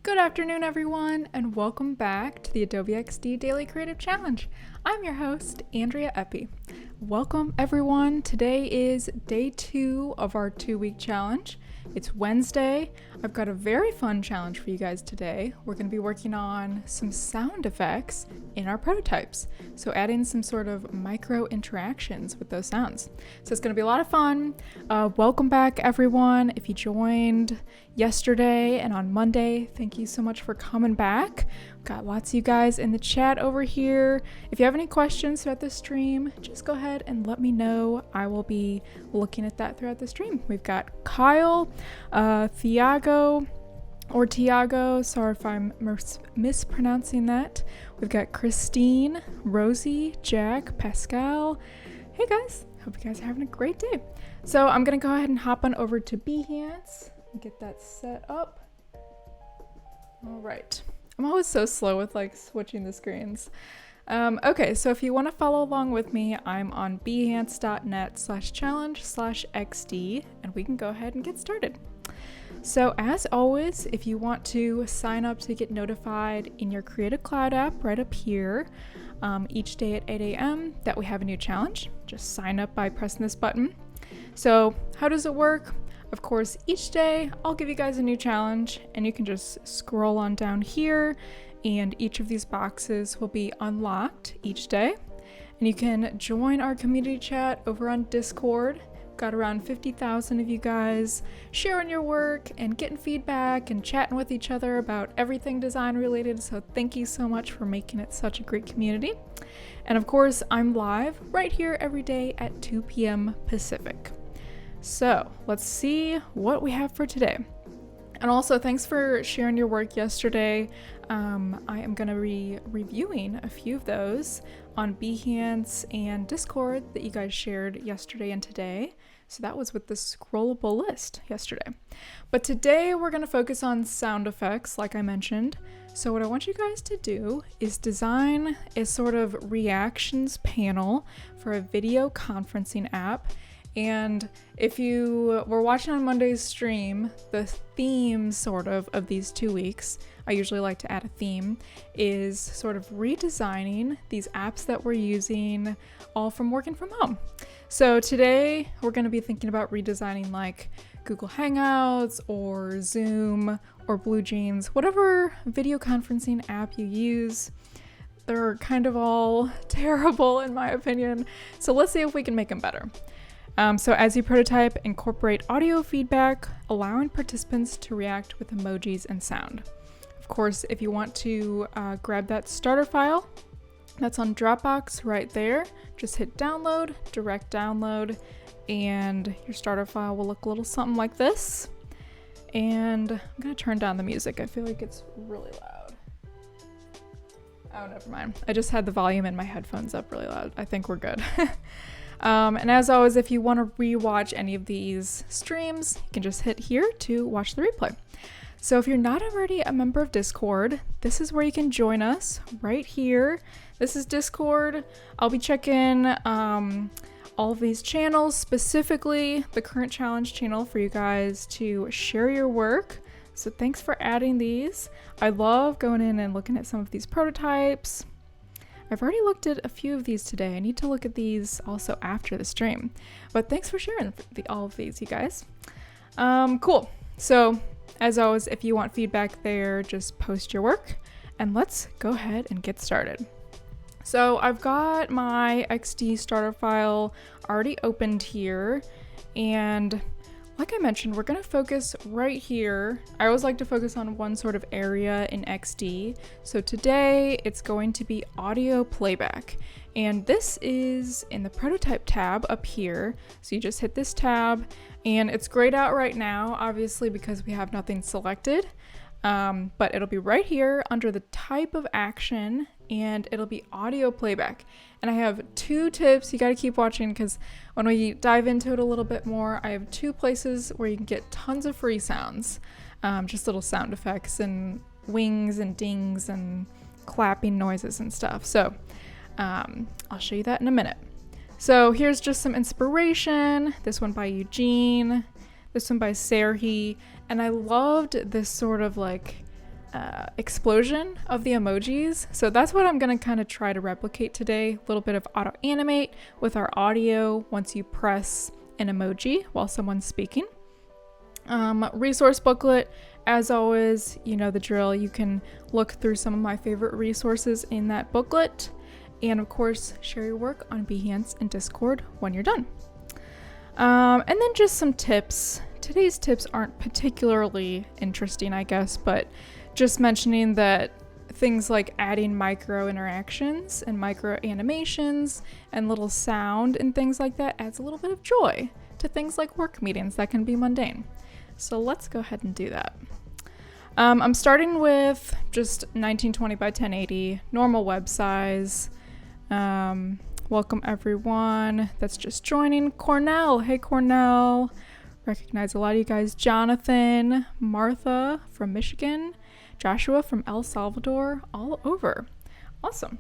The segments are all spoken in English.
Good afternoon, everyone, and welcome back to the Adobe XD Daily Creative Challenge. I'm your host, Andrea Epi. Welcome, everyone. Today is day 2 of our 2-week challenge. It's Wednesday. I've got a very fun challenge for you guys today. We're going to be working on some sound effects in our prototypes. So adding some sort of micro interactions with those sounds. So it's going to be a lot of fun. Welcome back, everyone. If you joined yesterday and on Monday, thank you so much for coming back. Got lots of you guys in the chat over here. If you have any questions throughout the stream, just go ahead and let me know. I will be looking at that throughout the stream. We've got Kyle, Thiago, sorry if I'm mispronouncing that. We've got Christine, Rosie, Jack, Pascal. Hey guys, hope you guys are having a great day. So I'm gonna go ahead and hop on over to Behance and get that set up. All right. I'm always so slow with switching the screens. Okay, so if you want to follow along with me, I'm on behance.net/challenge/XD, and we can go ahead and get started. So as always, if you want to sign up to get notified in your Creative Cloud app right up here, each day at 8 a.m. that we have a new challenge, just sign up by pressing this button. So how does it work? Of course, each day I'll give you guys a new challenge, and you can just scroll on down here, and each of these boxes will be unlocked each day. And you can join our community chat over on Discord. Got around 50,000 of you guys sharing your work and getting feedback and chatting with each other about everything design related. So thank you so much for making it such a great community. And of course, I'm live right here every day at 2 p.m. Pacific. So let's see what we have for today. And also, thanks for sharing your work yesterday. I am going to be reviewing a few of those on Behance and Discord that you guys shared yesterday and today. So that was with the scrollable list yesterday. But today we're going to focus on sound effects, like I mentioned. So what I want you guys to do is design a sort of reactions panel for a video conferencing app. And if you were watching on Monday's stream, the theme sort of these 2 weeks, I usually like to add a theme, is sort of redesigning these apps that we're using all from working from home. So today we're going to be thinking about redesigning like Google Hangouts or Zoom or Blue Jeans, whatever video conferencing app you use. They're kind of all terrible in my opinion. So let's see if we can make them better. So as you prototype, incorporate audio feedback, allowing participants to react with emojis and sound. Of course, if you want to grab that starter file, that's on Dropbox right there. Just hit download, direct download, and your starter file will look a little something like this. And I'm gonna turn down the music. I feel like it's really loud. Oh, never mind. I just had the volume in my headphones up really loud. I think we're good. And as always, if you want to rewatch any of these streams, you can just hit here to watch the replay. So if you're not already a member of Discord, this is where you can join us right here. This is Discord. I'll be checking all of these channels, specifically the current challenge channel for you guys to share your work. So thanks for adding these. I love going in and looking at some of these prototypes. I've already looked at a few of these today. I need to look at these also after the stream. But thanks for sharing all of these, you guys. Cool. So, as always, if you want feedback there, just post your work. And let's go ahead and get started. So, I've got my XD starter file already opened here. And like I mentioned, we're going to focus right here. I always like to focus on one sort of area in XD. So today it's going to be audio playback. And this is in the prototype tab up here. So you just hit this tab and it's grayed out right now, obviously because we have nothing selected. But it'll be right here under the type of action and it'll be audio playback. And I have 2 tips. You got to keep watching because when we dive into it a little bit more, I have 2 places where you can get tons of free sounds, just little sound effects and wings and dings and clapping noises and stuff. So I'll show you that in a minute. So here's just some inspiration. This one by Eugene, this one by Serhi. And I loved this sort of like explosion of the emojis. So that's what I'm going to kind of try to replicate today. A little bit of auto animate with our audio once you press an emoji while someone's speaking. Resource booklet, as always, you know the drill. You can look through some of my favorite resources in that booklet. And of course, share your work on Behance and Discord when you're done. And then just some tips. Today's tips aren't particularly interesting, I guess, but just mentioning that things like adding micro interactions and micro animations and little sound and things like that adds a little bit of joy to things like work meetings that can be mundane. So let's go ahead and do that. I'm starting with just 1920 by 1080, normal web size. Welcome everyone that's just joining. Cornell, hey Cornell. Recognize a lot of you guys. Jonathan, Martha from Michigan, Joshua from El Salvador, all over. Awesome.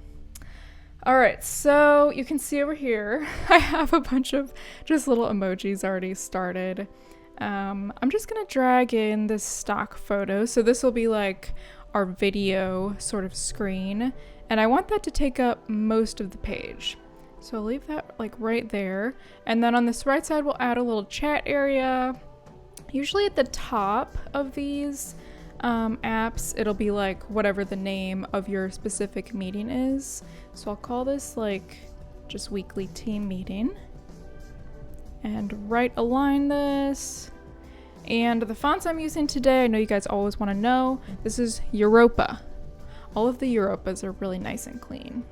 All right, so you can see over here, I have a bunch of just little emojis already started. I'm just gonna drag in this stock photo. So this will be like our video sort of screen, and I want that to take up most of the page. So I'll leave that like right there. And then on this right side, we'll add a little chat area. Usually at the top of these apps, it'll be like whatever the name of your specific meeting is. So I'll call this like just weekly team meeting and right align this. And the fonts I'm using today, I know you guys always want to know, this is Europa. All of the Europas are really nice and clean.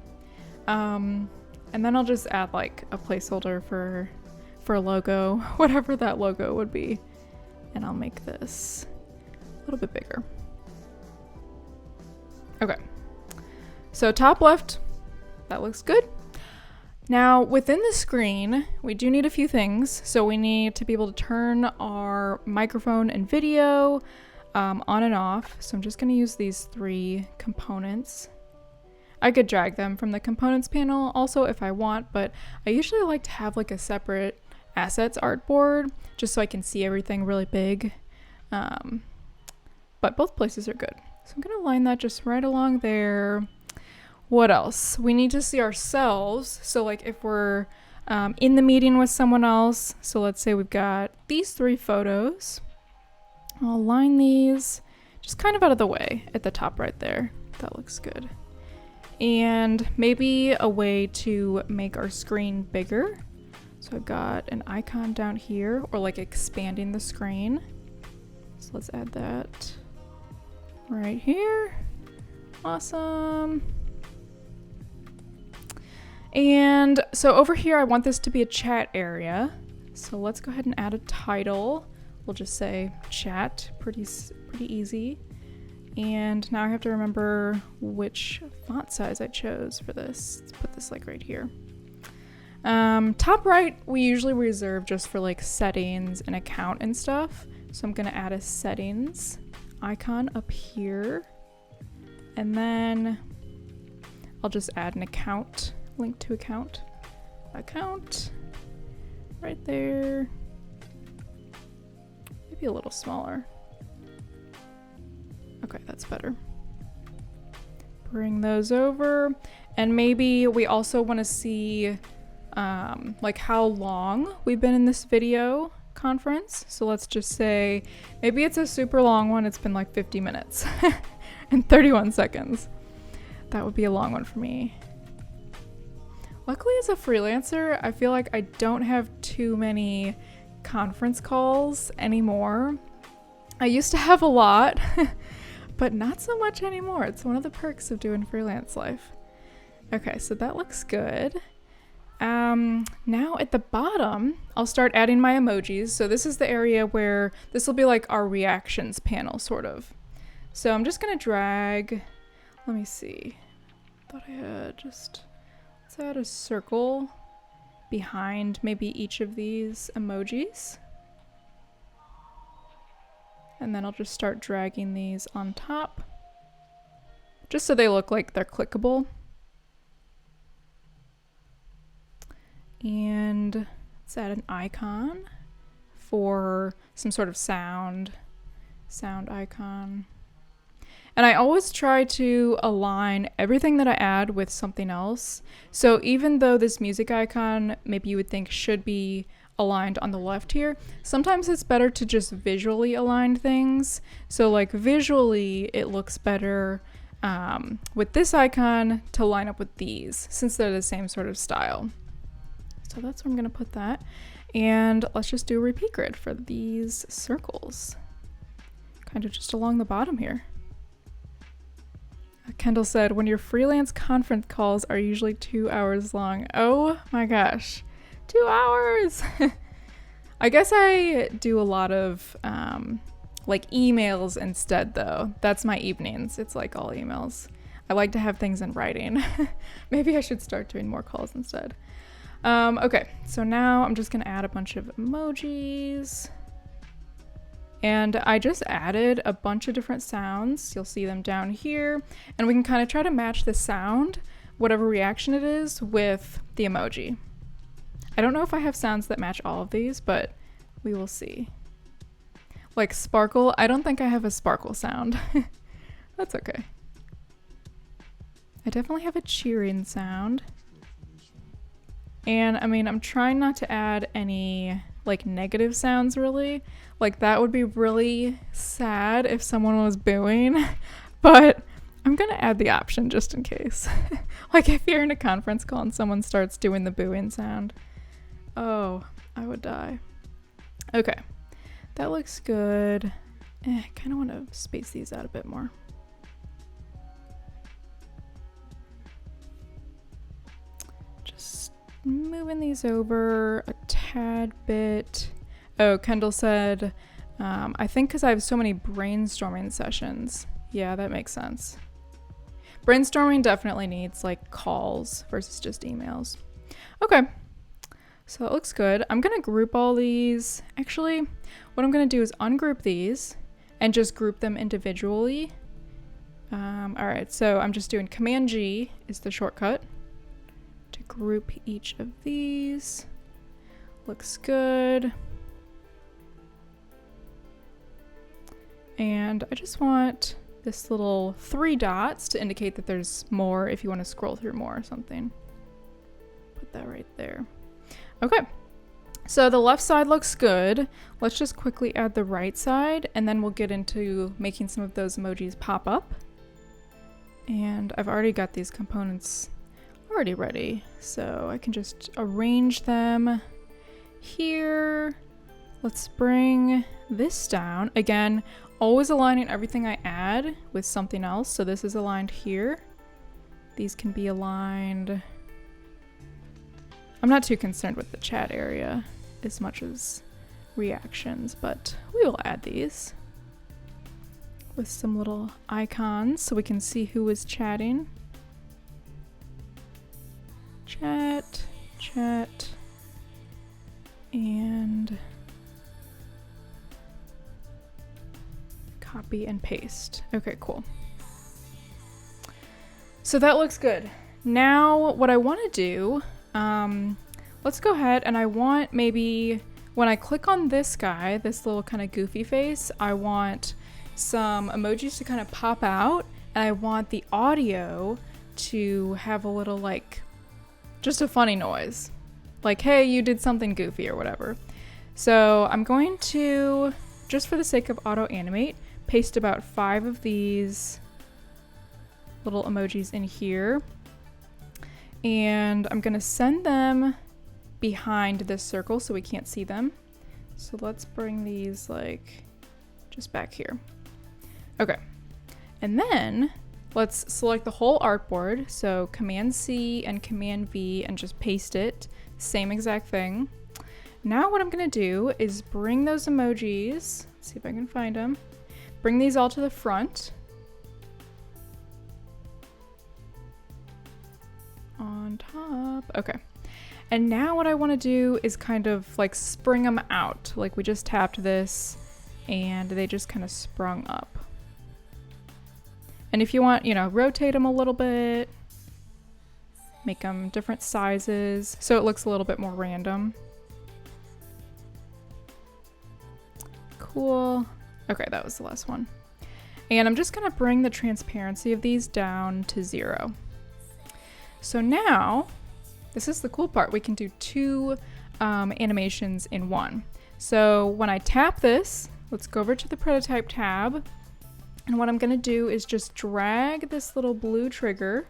And then I'll just add like a placeholder for a logo, whatever that logo would be. And I'll make this a little bit bigger. Okay, so top left, that looks good. Now within the screen, we do need a few things. So we need to be able to turn our microphone and video on and off. So I'm just gonna use these 3 components. I could drag them from the components panel also if I want, but I usually like to have like a separate assets artboard just so I can see everything really big. But both places are good. So I'm gonna line that just right along there. What else? We need to see ourselves. So like if we're in the meeting with someone else, so let's say we've got these 3 photos. I'll line these just kind of out of the way at the top right there. That looks good. And maybe a way to make our screen bigger. So I've got an icon down here, or like expanding the screen. So let's add that right here. Awesome. And so over here, I want this to be a chat area. So let's go ahead and add a title. We'll just say chat, pretty easy. And now I have to remember which font size I chose for this. Let's put this like right here. Top right, we usually reserve just for like settings and account and stuff. So I'm gonna add a settings icon up here. And then I'll just add an account, link to account right there. Maybe a little smaller. Okay, that's better. Bring those over. And maybe we also want to see like how long we've been in this video conference. So let's just say, maybe it's a super long one. It's been like 50 minutes and 31 seconds. That would be a long one for me. Luckily, as a freelancer, I feel like I don't have too many conference calls anymore. I used to have a lot, but not so much anymore. It's one of the perks of doing freelance life. Okay, so that looks good. Now at the bottom, I'll start adding my emojis. So this is the area where this will be like our reactions panel, sort of. So I'm just gonna drag, let me see. Thought I had just, let's add a circle behind maybe each of these emojis. And then I'll just start dragging these on top, just so they look like they're clickable. And let's add an icon for some sort of sound icon. And I always try to align everything that I add with something else. So even though this music icon, maybe you would think should be aligned on the left here, sometimes it's better to just visually align things. So like visually, it looks better with this icon to line up with these, since they're the same sort of style. So that's where I'm gonna put that. And let's just do a repeat grid for these circles, kind of just along the bottom here. Kendall said, when your freelance conference calls are usually 2 hours long. Oh my gosh, 2 hours. I guess I do a lot of like emails instead though. That's my evenings. It's like all emails. I like to have things in writing. Maybe I should start doing more calls instead. Okay, so now I'm just gonna add a bunch of emojis. And I just added a bunch of different sounds. You'll see them down here. And we can kind of try to match the sound, whatever reaction it is, with the emoji. I don't know if I have sounds that match all of these, but we will see. Like sparkle, I don't think I have a sparkle sound. That's okay. I definitely have a cheering sound. And I mean, I'm trying not to add any like negative sounds really. Like that would be really sad if someone was booing, but I'm gonna add the option just in case. Like if you're in a conference call and someone starts doing the booing sound, oh, I would die. Okay, that looks good. I kind of want to space these out a bit more. Just moving these over a tad bit. Oh, Kendall said, I think because I have so many brainstorming sessions. Yeah, that makes sense. Brainstorming definitely needs like calls versus just emails. Okay, so it looks good. I'm gonna group all these. Actually, what I'm gonna do is ungroup these and just group them individually. All right, so I'm just doing Command G is the shortcut to group each of these. Looks good. And I just want this little 3 dots to indicate that there's more if you want to scroll through more or something. Put that right there. Okay, so the left side looks good. Let's just quickly add the right side and then we'll get into making some of those emojis pop up. And I've already got these components already ready, so I can just arrange them here. Let's bring this down. Again, always aligning everything I add with something else. So this is aligned here. These can be aligned. I'm not too concerned with the chat area as much as reactions, but we will add these with some little icons so we can see who is chatting. Chat, chat, and copy and paste. Okay, cool. So that looks good. Now what I want to do, let's go ahead and I want maybe when I click on this guy, this little kind of goofy face, I want some emojis to kind of pop out and I want the audio to have a little like, just a funny noise. Like, hey, you did something goofy or whatever. So I'm going to, just for the sake of auto animate, paste about 5 of these little emojis in here. And I'm gonna send them behind this circle so we can't see them. So let's bring these like just back here. Okay, and then let's select the whole artboard. So Command C and Command V and just paste it. Same exact thing. Now what I'm gonna do is bring those emojis, let's see if I can find them. Bring these all to the front. On top, okay. And now what I wanna do is kind of like spring them out. Like we just tapped this and they just kind of sprung up. And if you want, you know, rotate them a little bit, make them different sizes so it looks a little bit more random. Cool. Okay, that was the last one. And I'm just gonna bring the transparency of these down to 0. So now, this is the cool part. We can do 2 animations in one. So when I tap this, let's go over to the prototype tab. And what I'm gonna do is just drag this little blue trigger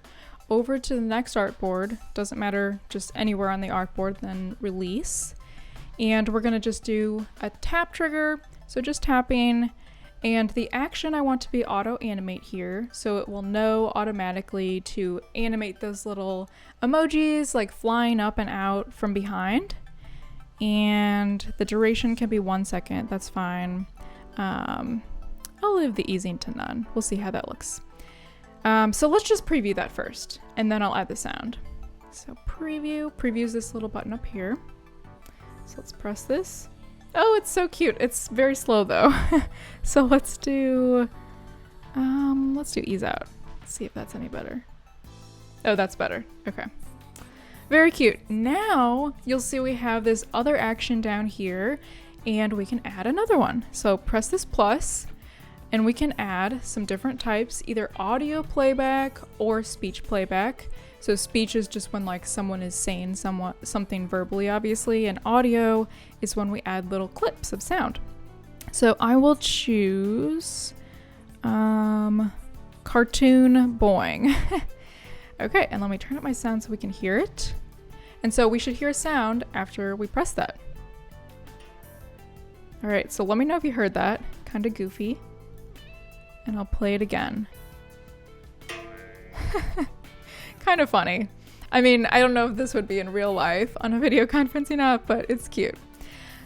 over to the next artboard. Doesn't matter, just anywhere on the artboard, then release. And we're gonna just do a tap trigger. So just tapping, and the action I want to be auto animate here. So it will know automatically to animate those little emojis like flying up and out from behind. And the duration can be 1 second, that's fine. I'll leave the easing to none. We'll see how that looks. So let's just preview that first, and then I'll add the sound. So previews this little button up here. So let's press this. Oh, it's so cute. It's very slow though. So let's do ease out. Let's see if that's any better. Oh, that's better. Okay. Very cute. Now you'll see we have this other action down here, and we can add another one. So press this plus, and we can add some different types, either audio playback or speech playback. So speech is just when like someone is saying something verbally, obviously, and audio is when we add little clips of sound. So I will choose cartoon boing. Okay, and let me turn up my sound so we can hear it. And so we should hear a sound after we press that. All right, so let me know if you heard that. Kind of goofy. And I'll play it again. Kind of funny. I mean, I don't know if this would be in real life on a video conferencing app, but it's cute.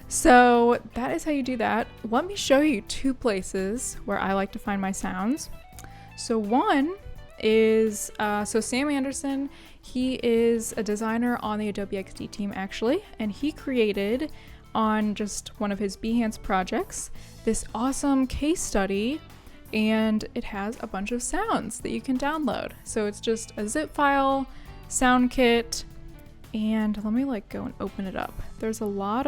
So that is how you do that. Let me show you 2 places where I like to find my sounds. So one is, so Sam Anderson, he is a designer on the Adobe XD team actually, and he created on just one of his Behance projects this awesome case study, and it has a bunch of sounds that you can download. So it's just a zip file, sound kit, and let me like go and open it up. There's a lot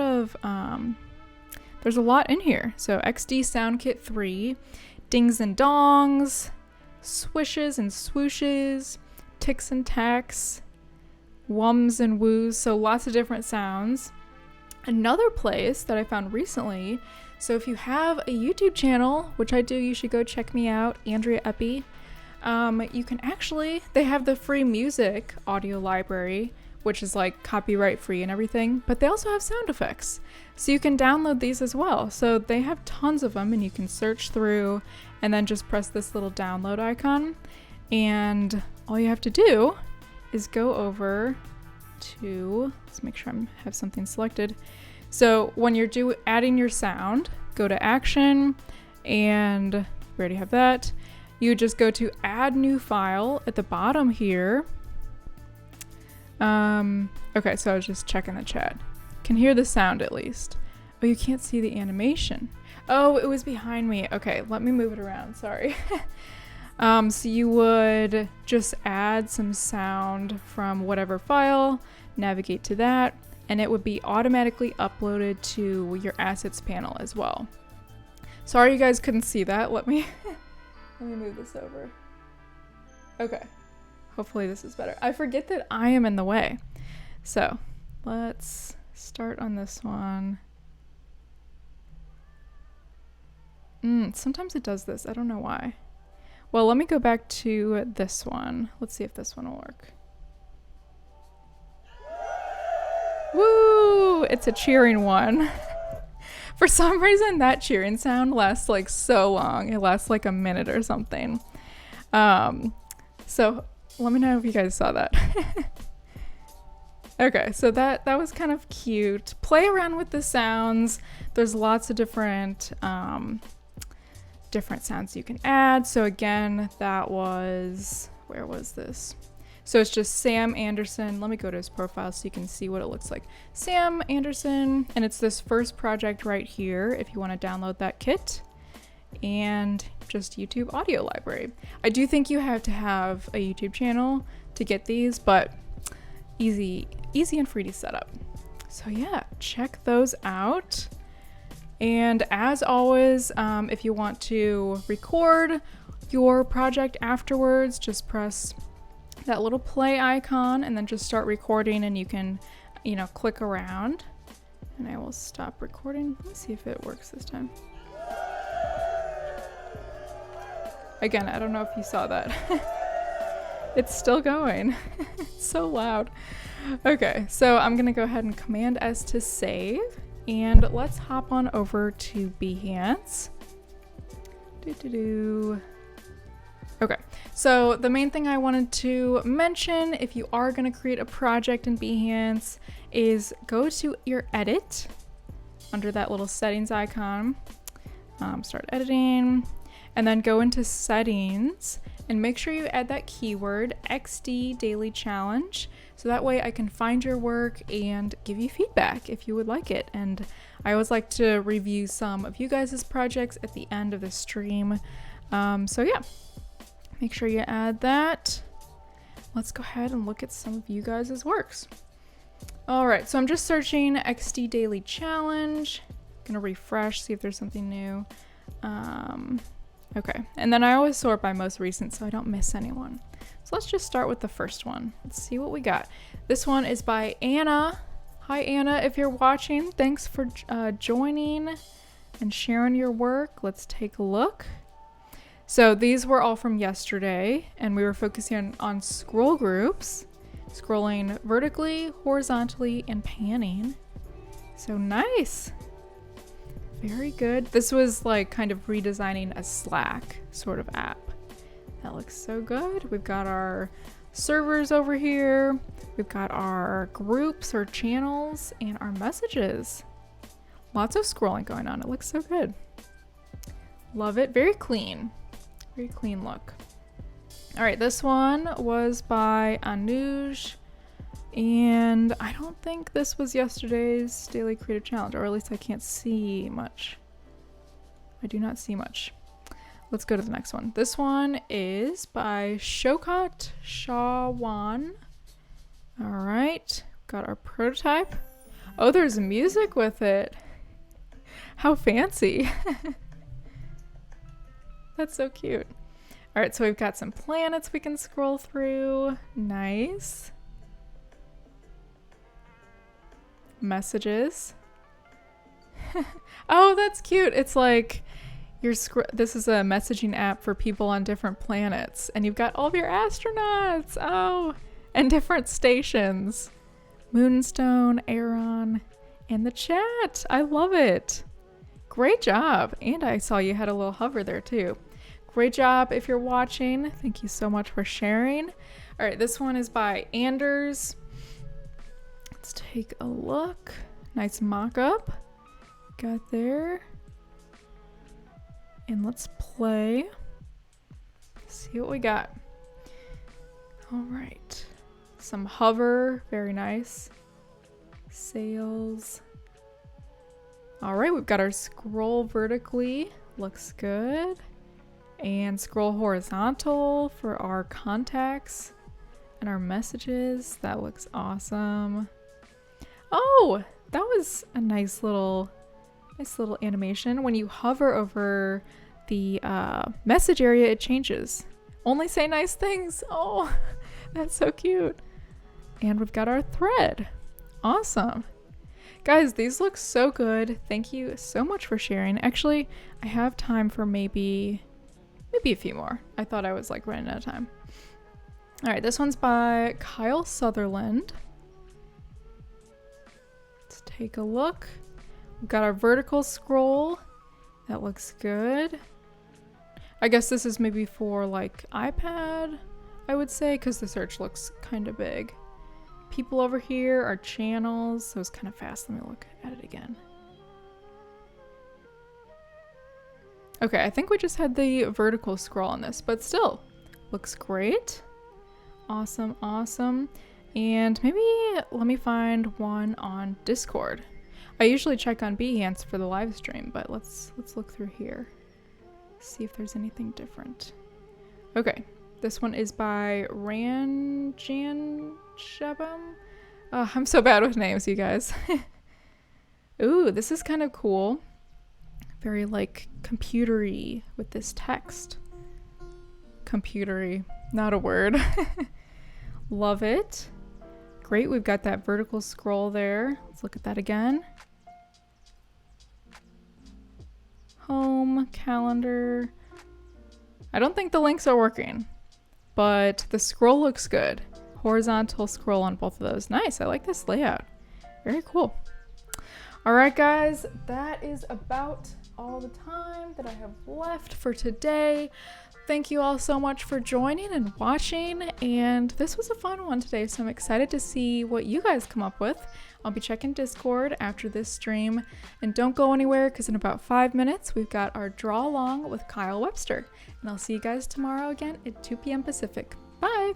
in here. So XD Sound Kit 3, dings and dongs, swishes and swooshes, ticks and tacks, whums and woos, so lots of different sounds. Another place that I found recently, so if you have a YouTube channel, which I do, you should go check me out, Andrea Epi. You can actually, they have the free music audio library, which is like copyright free and everything, but they also have sound effects. So you can download these as well. So they have tons of them, and you can search through and then just press this little download icon. And all you have to do is go over to, let's make sure I have something selected. So when you're adding your sound, go to action, and we already have that. You just go to add new file at the bottom here. Okay, so I was just checking the chat. Can hear the sound at least. Oh, you can't see the animation. Oh, it was behind me. Okay, let me move it around, sorry. So you would just add some sound from whatever file, navigate to that, and it would be automatically uploaded to your assets panel as well. Sorry you guys couldn't see that. Let me move this over. Okay. Hopefully this is better. I forget that I am in the way. So let's start on this one. Sometimes it does this. I don't know why. Well, let me go back to this one. Let's see if this one will work. Woo! It's a cheering one. For some reason, that cheering sound lasts like so long. It lasts like a minute or something. So let me know if you guys saw that. Okay, so that was kind of cute. Play around with the sounds. There's lots of different sounds you can add. So again, that was, where was this? So it's just Sam Anderson. Let me go to his profile so you can see what it looks like. Sam Anderson, and it's this first project right here if you want to download that kit. And just YouTube audio library. I do think you have to have a YouTube channel to get these, but easy and free to set up. So yeah, check those out. And as always, if you want to record your project afterwards, just press that little play icon and then just start recording, and you can, click around. And I will stop recording. Let's see if it works this time. Again, I don't know if you saw that. It's still going. It's so loud. Okay, so I'm gonna go ahead and Command S to save, and let's hop on over to Behance. Okay, so the main thing I wanted to mention, if you are gonna create a project in Behance, is go to your edit under that little settings icon, start editing, and then go into settings and make sure you add that keyword XD daily challenge, so that way I can find your work and give you feedback if you would like it. And I always like to review some of you guys' projects at the end of the stream. So yeah, make sure you add that. Let's go ahead and look at some of you guys' works. All right, so I'm just searching XD daily challenge. Gonna refresh, see if there's something new. Okay, and then I always sort by most recent so I don't miss anyone. So let's just start with the first one. Let's see what we got. This one is by Anna. Hi Anna, if you're watching, thanks for joining and sharing your work. Let's take a look. So these were all from yesterday, and we were focusing on scroll groups, scrolling vertically, horizontally, and panning. So nice. Very good. This was like kind of redesigning a Slack sort of app. That looks so good. We've got our servers over here. We've got our groups or channels and our messages. Lots of scrolling going on. It looks so good. Love it. Very clean. Very clean look. All right, this one was by Anuj. And I don't think this was yesterday's daily creative challenge, or at least I can't see much. I do not see much. Let's go to the next one. This one is by Shokot Shawan. All right, got our prototype. Oh, there's music with it. How fancy. That's so cute. All right, so we've got some planets we can scroll through. Nice. Messages. Oh, that's cute. It's like this is a messaging app for people on different planets, and you've got all of your astronauts. Oh, and different stations. Moonstone, Aeron, and the chat. I love it. Great job. And I saw you had a little hover there too. Great job if you're watching. Thank you so much for sharing. All right, this one is by Anders. Let's take a look. Nice mock-up. Got there. And let's play. See what we got. All right. Some hover. Very nice. Sails. All right, we've got our scroll vertically. Looks good. And scroll horizontal for our contacts and our messages. That looks awesome. Oh, that was a nice little animation. When you hover over the message area, it changes. Only say nice things. Oh, that's so cute. And we've got our thread. Awesome. Guys, these look so good. Thank you so much for sharing. Actually, I have time for maybe a few more. I thought I was like running out of time. All right, this one's by Kyle Sutherland. Let's take a look. We've got our vertical scroll. That looks good. I guess this is maybe for like iPad, I would say, because the search looks kind of big. People over here are channels, so it's kind of fast. Let me look at it again. Okay, I think we just had the vertical scroll on this, but still looks great. Awesome, awesome. And maybe let me find one on Discord. I usually check on Behance for the live stream, but let's look through here. See if there's anything different. Okay, this one is by Ranjan Shabam. Oh, I'm so bad with names, you guys. Ooh, this is kind of cool. very like computery with this text. Computery, not a word. Love it. Great, we've got that vertical scroll there. Let's look at that again. Home, calendar. I don't think the links are working, but the scroll looks good. Horizontal scroll on both of those. Nice, I like this layout. Very cool. All right, guys, that is about all the time that I have left for today. Thank you all so much for joining and watching, and this was a fun one today, so I'm excited to see what you guys come up with. I'll be checking Discord after this stream, and don't go anywhere because in about 5 minutes we've got our draw along with Kyle Webster, and I'll see you guys tomorrow again at 2 p.m. Pacific. Bye!